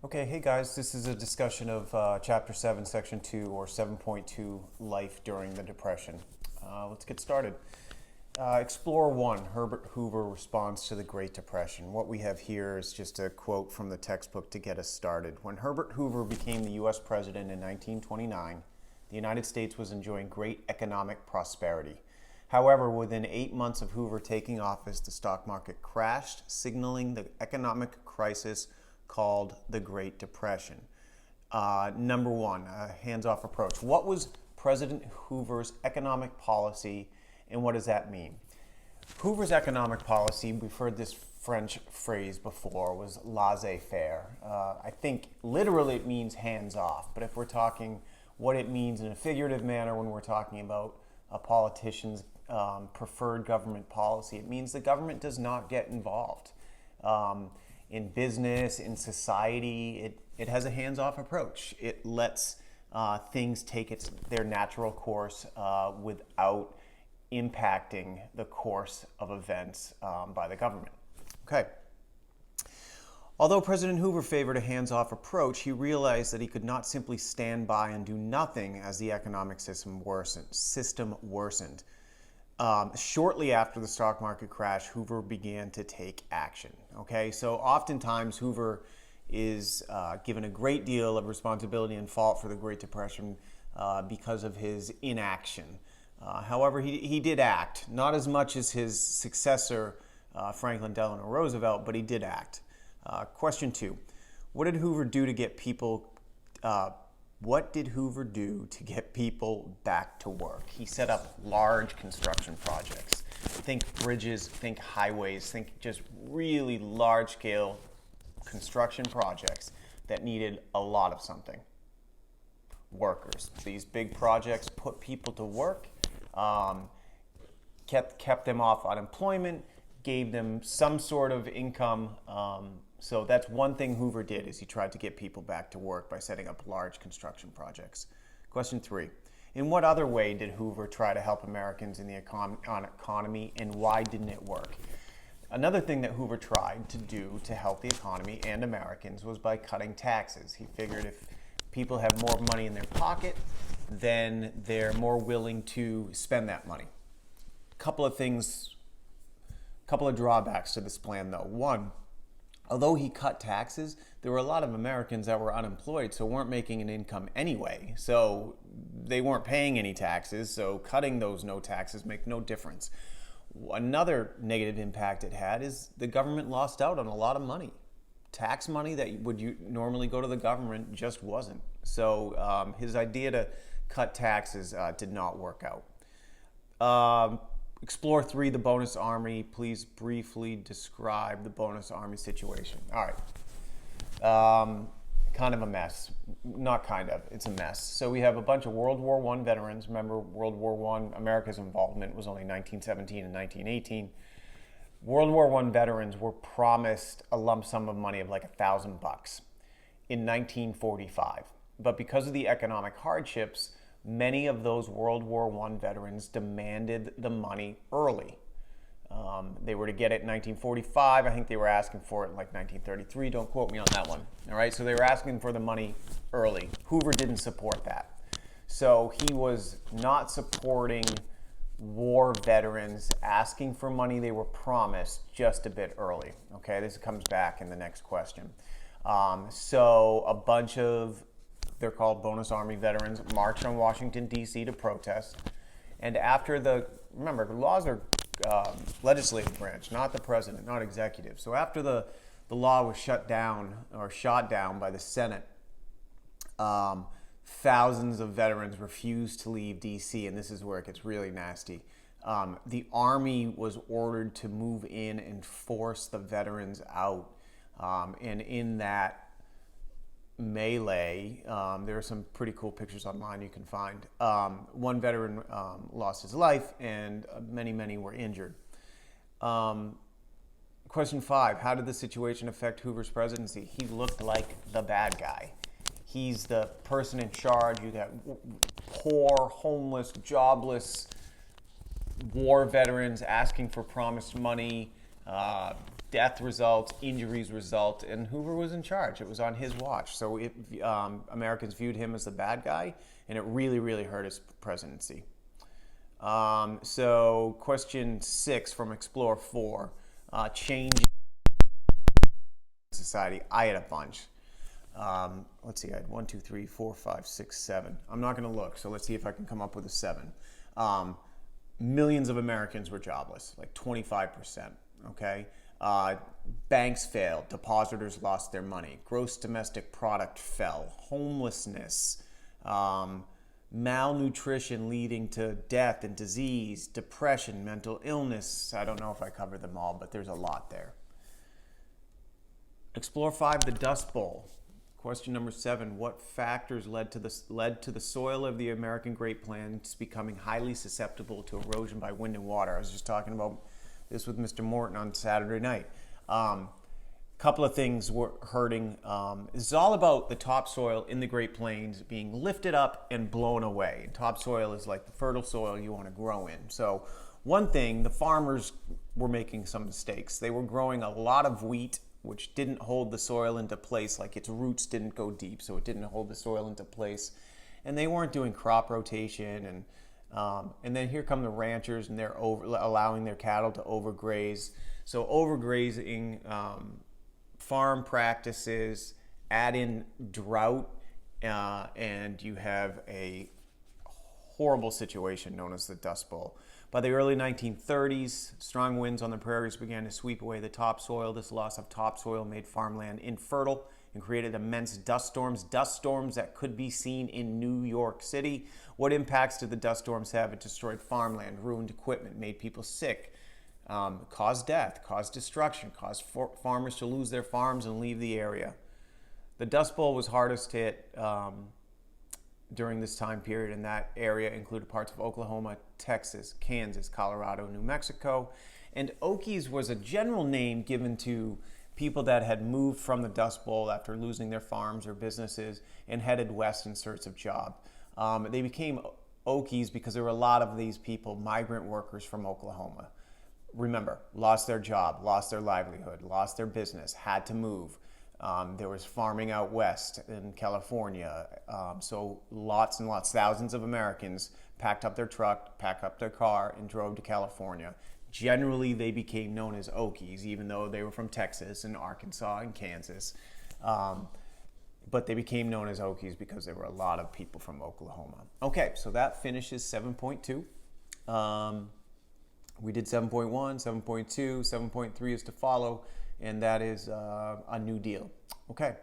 Okay, hey guys, this is a discussion of Chapter 7, Section 2, or 7.2, Life During the Depression. Let's get started. Explore 1, Herbert Hoover responds to the Great Depression. What we have here is just a quote from the textbook to get us started. When Herbert Hoover became the U.S. president in 1929, the United States was enjoying great economic prosperity. However, within 8 months of Hoover taking office, the stock market crashed, signaling the economic crisis called the Great Depression. Number one, a hands-off approach. What was President Hoover's economic policy, and what does that mean? Hoover's economic policy, we've heard this French phrase before, was laissez-faire. I think literally it means hands-off, but if we're talking what it means in a figurative manner when we're talking about a politician's preferred government policy, it means the government does not get involved. In business, in society, it has a hands-off approach. It lets things take their natural course without impacting the course of events by the government. Okay. Although President Hoover favored a hands-off approach, he realized that he could not simply stand by and do nothing as the economic system worsened. Shortly after the stock market crash, Hoover began to take action. Okay, so oftentimes Hoover is given a great deal of responsibility and fault for the Great Depression because of his inaction. However, he did act, not as much as his successor, Franklin Delano Roosevelt, but he did act. Question 2, what did Hoover do to get people back to work? He set up large construction projects. Think bridges, think highways, think just really large-scale construction projects that needed a lot of something. Workers. These big projects put people to work, kept them off unemployment, gave them some sort of income. So that's one thing Hoover did, is he tried to get people back to work by setting up large construction projects. Question 3. In what other way did Hoover try to help Americans in the economy, and why didn't it work? Another thing that Hoover tried to do to help the economy and Americans was by cutting taxes. He figured if people have more money in their pocket, then they're more willing to spend that money. Couple of drawbacks to this plan though. One, although he cut taxes, there were a lot of Americans that were unemployed, so weren't making an income anyway. So they weren't paying any taxes, so cutting those no taxes make no difference. Another negative impact it had is the government lost out on a lot of money. Tax money that would normally go to the government just wasn't. So his idea to cut taxes did not work out. Explore 3, the Bonus Army. Please briefly describe the Bonus Army situation. All right. Kind of a mess. Not kind of. It's a mess. So we have a bunch of World War I veterans. Remember, World War I, America's involvement was only 1917 and 1918. World War I veterans were promised a lump sum of money of like $1,000 in 1945. But because of the economic hardships, many of those World War I veterans demanded the money early. They were to get it in 1945. I think they were asking for it in like 1933. Don't quote me on that one. All right, so they were asking for the money early. Hoover didn't support that. So he was not supporting war veterans asking for money they were promised just a bit early. Okay, this comes back in the next question. So a bunch of, they're called Bonus Army veterans, marched on Washington, D.C. to protest. And after remember, laws are legislative branch, not the president, not executive. So after the law was shot down by the Senate, thousands of veterans refused to leave D.C., and this is where it gets really nasty. The Army was ordered to move in and force the veterans out. And in that melee, there are some pretty cool pictures online you can find. One veteran lost his life, and many were injured. Question 5, how did the situation affect Hoover's presidency? He looked like the bad guy. He's the person in charge. You got poor, homeless, jobless war veterans asking for promised money. death result, injuries result, and Hoover was in charge. It was on his watch. So Americans viewed him as the bad guy, and it really, really hurt his presidency. So question 6 from Explore 4, change society. I had a bunch. Let's see, I had 1, 2, 3, 4, 5, 6, 7. I'm not going to look, so let's see if I can come up with a 7. Millions of Americans were jobless, like 25%, okay? Banks failed, depositors lost their money, gross domestic product fell, homelessness, malnutrition leading to death and disease, depression, mental illness. I don't know if I covered them all, but there's a lot there. Explore 5, the Dust Bowl. Question number 7, what factors led to the soil of the American Great Plains becoming highly susceptible to erosion by wind and water? I was just talking about this with Mr. Morton on Saturday night. Couple of things were hurting. This is all about the topsoil in the Great Plains being lifted up and blown away. And topsoil is like the fertile soil you want to grow in. So one thing, the farmers were making some mistakes. They were growing a lot of wheat, which didn't hold the soil into place, like its roots didn't go deep, so it didn't hold the soil into place. And they weren't doing crop rotation, and then here come the ranchers, and they're allowing their cattle to overgraze. So overgrazing, farm practices, add in drought, and you have a horrible situation known as the Dust Bowl. By the early 1930s, strong winds on the prairies began to sweep away the topsoil. This loss of topsoil made farmland infertile and created immense dust storms that could be seen in New York City. What impacts did the dust storms have? It destroyed farmland, ruined equipment, made people sick, caused death, caused destruction, caused farmers to lose their farms and leave the area. The Dust Bowl was hardest hit during this time period, and that area included parts of Oklahoma, Texas, Kansas, Colorado, New Mexico. And Okies was a general name given to people that had moved from the Dust Bowl after losing their farms or businesses and headed west in search of job. They became Okies because there were a lot of these people, migrant workers from Oklahoma. Remember, lost their job, lost their livelihood, lost their business, had to move. There was farming out west in California. So lots and lots, thousands of Americans packed up their truck, packed up their car, and drove to California. Generally, they became known as Okies, even though they were from Texas and Arkansas and Kansas. But they became known as Okies because there were a lot of people from Oklahoma. Okay, so that finishes 7.2. We did 7.1, 7.2, 7.3 is to follow, and that is a new deal. Okay,